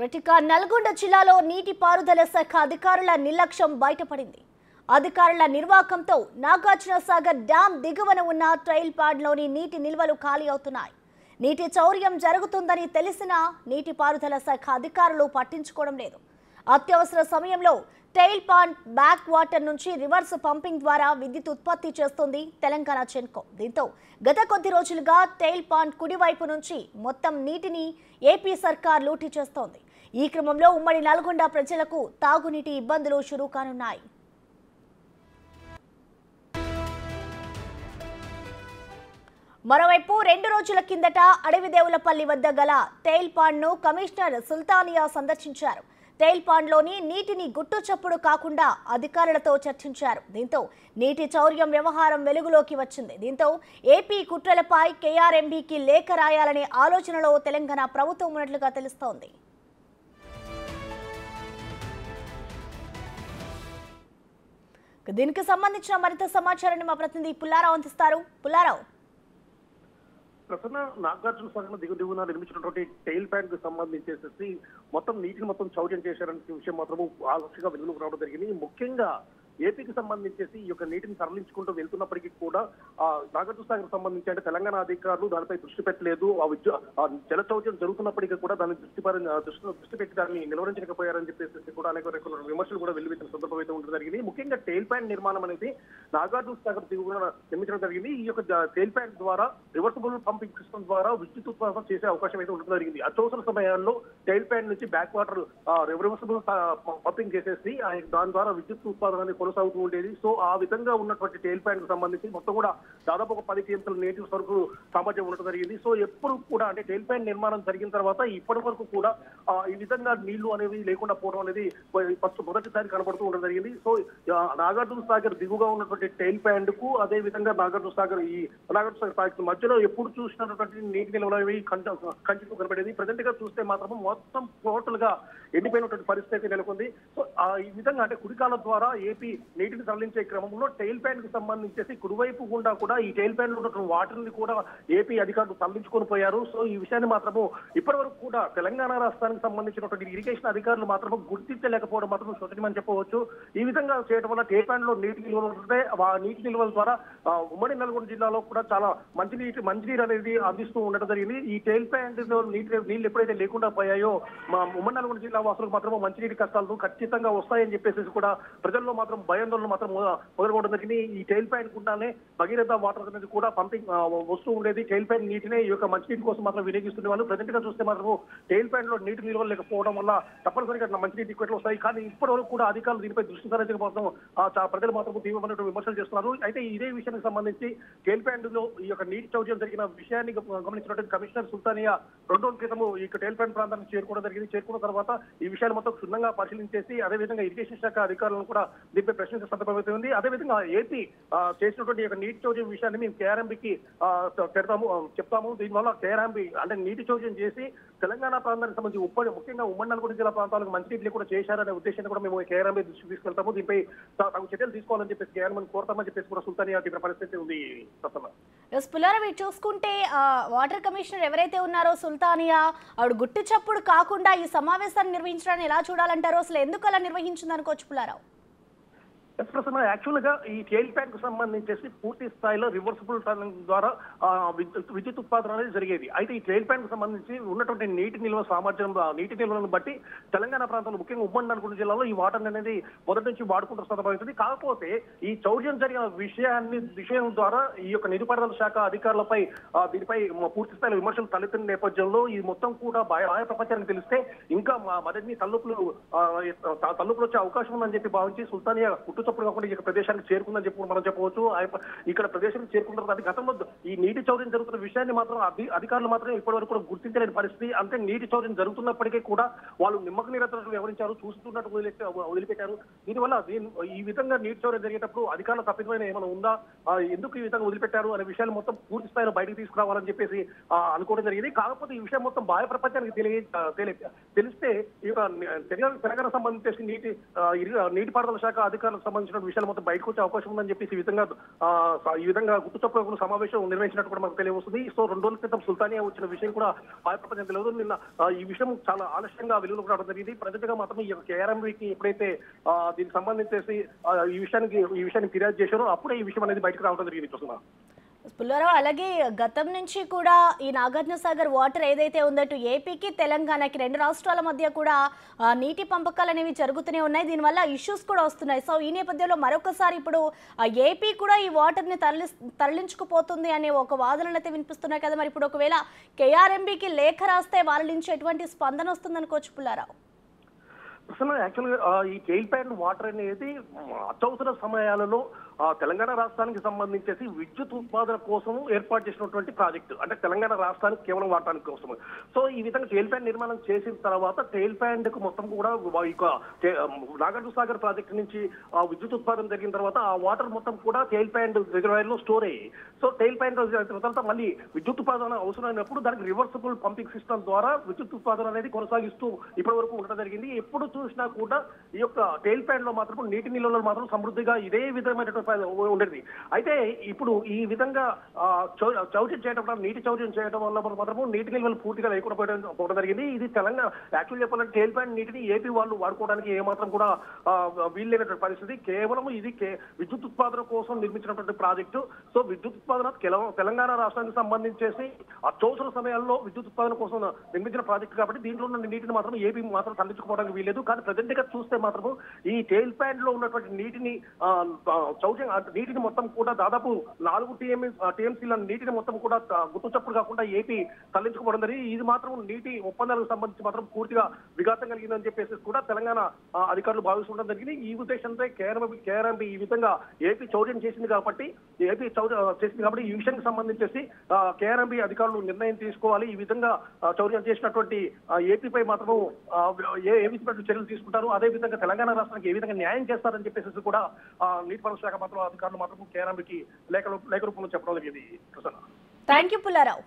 ఇక నల్గొండ జిల్లాలో నీటిపారుదల శాఖ అధికారుల నిర్లక్ష్యం బయటపడింది. అధికారుల నిర్వాకంతో నాగార్జునసాగర్ డ్యాం దిగువన ఉన్న ట్రైల్ పాడ్లోని నీటి నిల్వలు ఖాళీ అవుతున్నాయి. నీటి చౌర్యం జరుగుతుందని తెలిసినా నీటిపారుదల శాఖ అధికారులు పట్టించుకోవడం లేదు. అత్యవసర సమయంలో టైల్ పాండ్ బ్యాక్ వాటర్ నుంచి రివర్స్ పంపింగ్ ద్వారా విద్యుత్ ఉత్పత్తి చేస్తుంది తెలంగాణ చెన్కో. దీంతో గత కొద్ది రోజులుగా టైల్ పాండ్ కుడివైపు నుంచి మొత్తం నీటిని ఏపీ సర్కార్ లూటీ చేస్తోంది. ఈ క్రమంలో ఉమ్మడి నల్గొండ ప్రజలకు తాగునీటి ఇబ్బందులు షురూ కానున్నాయి. మరోవైపు 2 రోజుల కిందట అడవిదేవులపల్లి వద్ద గల టైల్ పాండ్ను కమిషనర్ సుల్తానియా సందర్శించారు. టైల్ పాండ్లోని నీటిని గుట్టు చప్పుడు కాకుండా అధికారులతో చర్చించారు. దీంతో నీటి చౌర్యం వ్యవహారం వెలుగులోకి వచ్చింది. దీంతో ఏపీ కుట్రలపై కేఆర్ఎంబీకి లేఖ రాయాలనే ఆలోచనలో తెలంగాణ ప్రభుత్వం ఉన్నట్లుగా తెలుస్తోంది. దీనికి సంబంధించిన మరింత సమాచారాన్ని మా ప్రతినిధి పుల్లారావు అందిస్తారు. పుల్లారావు, ప్రసన్న నాగార్జున సాగర్ దిగువన నిర్మించినటువంటి టైల్ ప్యాంట్ కు సంబంధించేసి మొత్తం నీటిని మొత్తం చౌర్యం చేశారనే విషయం మాత్రము ఆలస్యంగా వెలుగులోకి రావడం జరిగింది. ముఖ్యంగా ఏపీకి సంబంధించేసి ఈ యొక్క నీటిని తరలించుకుంటూ వెళ్తున్నప్పటికీ కూడా నాగార్జున సాగర్ సంబంధించి అంటే తెలంగాణ అధికారులు దానిపై దృష్టి పెట్టలేదు. జల చౌర్యం జరుగుతున్నప్పటికీ కూడా దాన్ని దృష్టి పెట్టి దాన్ని నిలువరించకపోయారని చెప్పేసి కూడా అనేక రకాల విమర్శలు కూడా వెల్లువెత్తిన సందర్భం అయితే ఉండడం జరిగింది. ముఖ్యంగా టైల్ ప్యాంట్ నిర్మాణం అనేది నాగార్జున సాగర్ దిగువన నిర్మించడం జరిగింది. ఈ యొక్క టైల్ ప్యాంట్ ద్వారా రివర్సిబుల్ పంపింగ్ సిస్టమ్ ద్వారా విద్యుత్ ఉత్పాదన చేసే అవకాశం అయితే ఉండడం జరిగింది. అత్యవసర సమయాల్లో టైల్ ప్యాంట్ నుంచి బ్యాక్ వాటర్ రివర్సిబుల్ పంపింగ్ చేసేసి దాని ద్వారా విద్యుత్ ఉత్పాదన అనేది కొనసాగుతూ ఉండేది. సో ఆ విధంగా ఉన్నటువంటి టైల్ ప్యాంట్ కు సంబంధించి మొత్తం కూడా దాదాపు ఒక 10 టీఎంసీల నీటి సరుకు సామర్థ్యం ఉండడం జరిగింది. సో ఎప్పుడు కూడా అంటే టైల్ ప్యాంట్ నిర్మాణం జరిగిన తర్వాత ఇప్పటి వరకు కూడా ఈ విధంగా నీళ్లు అనేవి లేకుండా పోవడం అనేది మొదటిసారి కనబడుతూ ఉండడం జరిగింది. సో నాగార్జున సాగర్ దిగుగా ఉన్నటువంటి టైల్ ప్యాంట్ కు అదే విధంగా నాగార్జున సాగర్ మధ్యలో ఎప్పుడు చూసినటువంటి నీటి నిల్వలు అనేవి కంటిన్యూ కనబడేది. ప్రజెంట్ గా చూస్తే మాత్రం మొత్తం టోటల్ గా ఎండిపోయినటువంటి పరిస్థితి నెలకొంది. సో ఈ విధంగా అంటే కుడికాలం ద్వారా ఏపీ నీటిని తరలించే క్రమంలో టైల్ ప్యాంట్ కు సంబంధించేసి కుడివైపు గుండా కూడా ఈ టైల్ ప్యాంట్ లో ఉన్నటువంటి వాటర్ ని కూడా ఏపీ అధికారులు తరలించుకొని పోయారు. సో ఈ విషయాన్ని మాత్రము ఇప్పటి వరకు కూడా తెలంగాణ రాష్ట్రానికి సంబంధించినటువంటి ఇరిగేషన్ అధికారులు మాత్రం గుర్తించలేకపోవడం మాత్రం శోచనీయమని చెప్పవచ్చు. ఈ విధంగా చేయడం వల్ల టైల్ ప్యాంట్ లో నీటి నిల్వలు ఉంటే ఆ నీటి నిల్వల ద్వారా ఉమ్మడి నల్గొండ జిల్లాలో కూడా చాలా మంచినీరు అనేది అందిస్తూ ఉండడం జరిగింది. ఈ టైల్ ప్యాంట్ లో నీళ్లు ఎప్పుడైతే లేకుండా పోయాయో మా ఉమ్మడి నల్గొండ జిల్లా వాసులకు మాత్రం మంచినీటి కష్టాలు ఖచ్చితంగా వస్తాయని చెప్పేసి కూడా ప్రజల్లో మాత్రం భయాందోళన మాత్రం మొదలుకోవడం జరిగింది. ఈ టైల్ ప్యాంట్ గుండానే భగీరథ వాటర్ అనేది కూడా పంపింగ్ వస్తూ ఉండేది. టైల్ ప్యాంట్ నీటినే ఈ యొక్క మంచినీటి కోసం మాత్రం వినియోగిస్తున్న వాళ్ళు ప్రజెంట్ గా చూస్తే మాత్రం టైల్ ప్యాంట్ లో నీటి నిల్వలు లేకపోవడం వల్ల తప్పనిసరిగా మంచినీటి ఇక్కట్లు వస్తాయి. కానీ ఇప్పటి వరకు కూడా అధికారులు దీనిపై దృష్టి సారించకపోవడం ప్రజలు మాత్రం తీవ్రమైన విమర్శలు చేస్తున్నారు. అయితే ఇదే విషయానికి సంబంధించి టైల్ ప్యాంట్ లో ఈ యొక్క నీటి చౌర్యం జరిగిన విషయాన్ని గమనించినటువంటి కమిషనర్ సుల్తానియా 2 రోజుల క్రితం ఈ టైల్ ప్యాంట్ ప్రాంతానికి చేరుకోవడం జరిగింది. చేరుకున్న తర్వాత ఈ విషయాలు మొత్తం క్షుణ్ణంగా పరిశీలించేసి అదేవిధంగా ఇరిగేషన్ శాఖ అధికారులను కూడా దీనిపై ప్రశ్నించే సందర్భం అయితే ఉంది. అదేవిధంగా ఏపీ చేసినటువంటి యొక్క నీటి చౌర్యం విషయాన్ని మేము కేఆర్ఎంబీకి చెప్తాము. దీనివల్ల కేఆర్ఎంబీ అంటే నీటి చౌర్యం చేసి తెలంగాణ ప్రాంతానికి సంబంధించి ముఖ్యంగా ఉమ్మడి నల్గొండ జిల్లా ప్రాంతాలకు మంచినీటిని కూడా చేశారనే ఉద్దేశాన్ని కూడా మేము కేఆర్ఎంబీ దృష్టికి తీసుకెళ్తాము. దీనిపై తగు చర్యలు తీసుకోవాలని చెప్పేసి కేఆర్ఎంబీని కోరతామని చెప్పేసి కూడా సుల్తానియా చెప్పిన పరిస్థితి ఉంది. పుల్లారావు, చూసుకుంటే వాటర్ కమిషనర్ ఎవరైతే ఉన్నారో సుల్తానియా ఆవిడ గుట్టి చప్పుడు కాకుండా ఈ సమావేశాన్ని నిర్వహించడాన్ని ఎలా చూడాలంటారో, అసలు ఎందుకు అలా నిర్వహించింది అనుకోవచ్చు పుల్లారావు? ప్రసన్న యాక్చువల్ గా ఈ టైల్ ప్యాంట్ కు సంబంధించేసి పూర్తి స్థాయిలో రివర్సిబుల్ టర్నింగ్ ద్వారా విద్యుత్ ఉత్పాదన అనేది జరిగేది. అయితే ఈ టైల్ ప్యాంట్ కు సంబంధించి ఉన్నటువంటి నీటి నిల్వ సామర్థ్యం నీటి నిల్వలను బట్టి తెలంగాణ ప్రాంతంలో ముఖ్యంగా ఉమ్మడి నల్గొండ జిల్లాలో ఈ వాటర్ అనేది మొదటి నుంచి వాడుకుంటున్న సందర్భం. కాకపోతే ఈ చౌర్యం జరిగిన విషయం ద్వారా ఈ యొక్క నీటిపారుదల శాఖ అధికారులపై దీనిపై పూర్తి స్థాయిలో విమర్శలు తలెత్తిన నేపథ్యంలో ఈ మొత్తం కూడా బాహ్య ప్రపంచానికి తెలిస్తే ఇంకా మరిన్ని తల్లుపులు వచ్చే అవకాశం ఉందని చెప్పి భావించి సుల్తానియా చప్పుడు కాకుండా ఈ ప్రదేశానికి చేరుకుందని చెప్పి మనం చెప్పవచ్చు. ఇక్కడ ప్రదేశానికి చేరుకున్న తర్వాత గతంలో ఈ నీటి చౌర్యం జరుగుతున్న విషయాన్ని మాత్రం అధికారులు మాత్రం ఇప్పటి వరకు కూడా గుర్తించలేని పరిస్థితి. అంటే నీటి చౌర్యం జరుగుతున్నప్పటికీ కూడా వాళ్ళు నిమ్మక నీరతను వ్యవహరించారు, చూస్తున్నట్టు వదిలిపెట్టారు. దీనివల్ల ఈ విధంగా నీటి చౌర్యం జరిగేటప్పుడు అధికారుల తప్పిదమైన ఏమైనా ఉందా, ఎందుకు ఈ విధంగా వదిలిపెట్టారు అనే విషయాలు మొత్తం పూర్తి స్థాయిలో బయటకు తీసుకురావాలని చెప్పేసి అనుకోవడం జరిగింది. కాకపోతే ఈ విషయం మొత్తం బాహ్య ప్రపంచానికి తెలిస్తే ఈ యొక్క తెలంగాణ సంబంధించి నీటిపారుదల శాఖ అధికారులకు సంబంధించిన విషయాలు మొత్తం బయటకు వచ్చే అవకాశం ఉందని చెప్పేసి ఈ విధంగా గుట్టు చప్పుడు సమావేశం నిర్వహించినట్టు కూడా మనకు తెలియవస్తుంది. సో 2 రోజుల క్రితం సుల్తానియా వచ్చిన విషయం కూడా ప్రపంచం తెలియదు. నిన్న ఈ విషయం చాలా ఆలస్యంగా వెలుగులోకి రావడం జరిగింది. ప్రజెంట్ గా మాత్రం ఈ కేఆర్ఎంబీకి ఎప్పుడైతే దీనికి సంబంధించేసి ఈ విషయాన్ని ఫిర్యాదు చేశారో అప్పుడే ఈ విషయం అనేది బయటకు రావడం జరిగింది. చూస్తున్నా పుల్లారావు, అలాగే గతం నుంచి కూడా ఈ నాగార్జున సాగర్ వాటర్ ఏదైతే ఉందో అటు ఏపీకి తెలంగాణకి 2 రాష్ట్రాల మధ్య కూడా నీటి పంపకాలు అనేవి జరుగుతూనే ఉన్నాయి. దీనివల్ల ఇష్యూస్ కూడా వస్తున్నాయి. సో ఈ నేపథ్యంలో మరొకసారి ఇప్పుడు ఏపీ కూడా ఈ వాటర్ని తరలించుకుపోతుంది అనే ఒక వాదనలు అయితే వినిపిస్తున్నాయి కదా. మరి ఇప్పుడు ఒకవేళ కేఆర్ఎంబీకి లేఖ రాస్తే వాళ్ళ నుంచి ఎటువంటి స్పందన వస్తుందనుకోవచ్చు పుల్లారావు? యాక్చువల్గా ఈ టెయిల్ ప్యాన్ వాటర్ అనేది అత్యవసర సమయాలలో తెలంగాణ రాష్ట్రానికి సంబంధించేసి విద్యుత్ ఉత్పాదన కోసం ఏర్పాటు చేసినటువంటి ప్రాజెక్టు, అంటే తెలంగాణ రాష్ట్రానికి కేవలం వాడటానికి కోసం. సో ఈ విధంగా టెయిల్ ప్యాన్ నిర్మాణం చేసిన తర్వాత టెయిల్ ప్యాన్ కు మొత్తం కూడా నాగార్జున సాగర్ ప్రాజెక్టు నుంచి విద్యుత్ ఉత్పాదన జరిగిన తర్వాత ఆ వాటర్ మొత్తం కూడా టెయిల్ ప్యాన్ రిజర్వాయర్ లో స్టోర్ అయ్యి, సో టెయిల్ ప్యాన్ తర్వాత మళ్ళీ విద్యుత్ ఉత్పాదన అవసరమైనప్పుడు దానికి రివర్సిబుల్ పంపింగ్ సిస్టమ్ ద్వారా విద్యుత్ ఉత్పాదన అనేది కొనసాగిస్తూ ఇప్పటి వరకు ఉండడం జరిగింది. ఎప్పుడు చూసినా కూడా ఈ యొక్క టెయిల్ ప్యాన్ లో మాత్రం నీటి నిల్వలు మాత్రం సమృద్ధిగా ఇదే విధమైనటువంటి ఉండేది. అయితే ఇప్పుడు ఈ విధంగా చౌర్యం చేయడం వల్ల నీటి చౌర్యం చేయడం వల్ల మాత్రము నీటి నిల్వలు పూర్తిగా లేకుండా పోవడం జరిగింది. ఇది తెలంగాణ యాక్చువల్ చెప్పాలంటే టెయిల్ ప్యాన్ నీటిని ఏపీ వాళ్ళు వాడుకోవడానికి ఏమాత్రం కూడా వీల్లేనటువంటి పరిస్థితి. కేవలం ఇది విద్యుత్ ఉత్పాదన కోసం నిర్మించినటువంటి ప్రాజెక్టు. సో విద్యుత్ ఉత్పాదన తెలంగాణ రాష్ట్రానికి సంబంధించేసి అత్యవసర సమయాల్లో విద్యుత్ ఉత్పాదన కోసం నిర్మించిన ప్రాజెక్టు కాబట్టి దీంట్లో ఉన్న నీటిని మాత్రం ఏపీ మాత్రం తరలించుకోవడానికి వీల్లేదు. కానీ ప్రజెంట్ గా చూస్తే మాత్రము ఈ టెయిల్ ప్యాన్ లో ఉన్నటువంటి నీటిని నీటిని మొత్తం కూడా దాదాపు 4 టీఎంసీల నీటిని మొత్తం కూడా గుట్టు చప్పుడు కాకుండా ఏపీ తరలించుకోవడం జరిగింది. ఇది మాత్రం నీటి ఒప్పందాలకు సంబంధించి మాత్రం పూర్తిగా విఘాతం కలిగిందని చెప్పేసి కూడా తెలంగాణ అధికారులు భావిస్తుండడం జరిగింది. ఈ ఉద్దేశంతో కేఆర్ఎంబీ ఈ విధంగా ఏపీ చౌర్యం చేసింది కాబట్టి ఈ విషయానికి సంబంధించేసి కేఆర్ఎంబీ అధికారులు నిర్ణయం తీసుకోవాలి. ఈ విధంగా చౌర్యం చేసినటువంటి ఏపీపై మాత్రం ఏ విధమైన చర్యలు తీసుకుంటారు, అదే విధంగా తెలంగాణ రాష్ట్రానికి ఏ విధంగా న్యాయం చేస్తారని చెప్పేసి కూడా నీటిపారుదల శాఖ మాత్రం అధికారులు మాత్రం కేఆర్ఎంబీకి లేఖ రూపంలో చెప్పడం జరిగింది. Thank you Pullarao.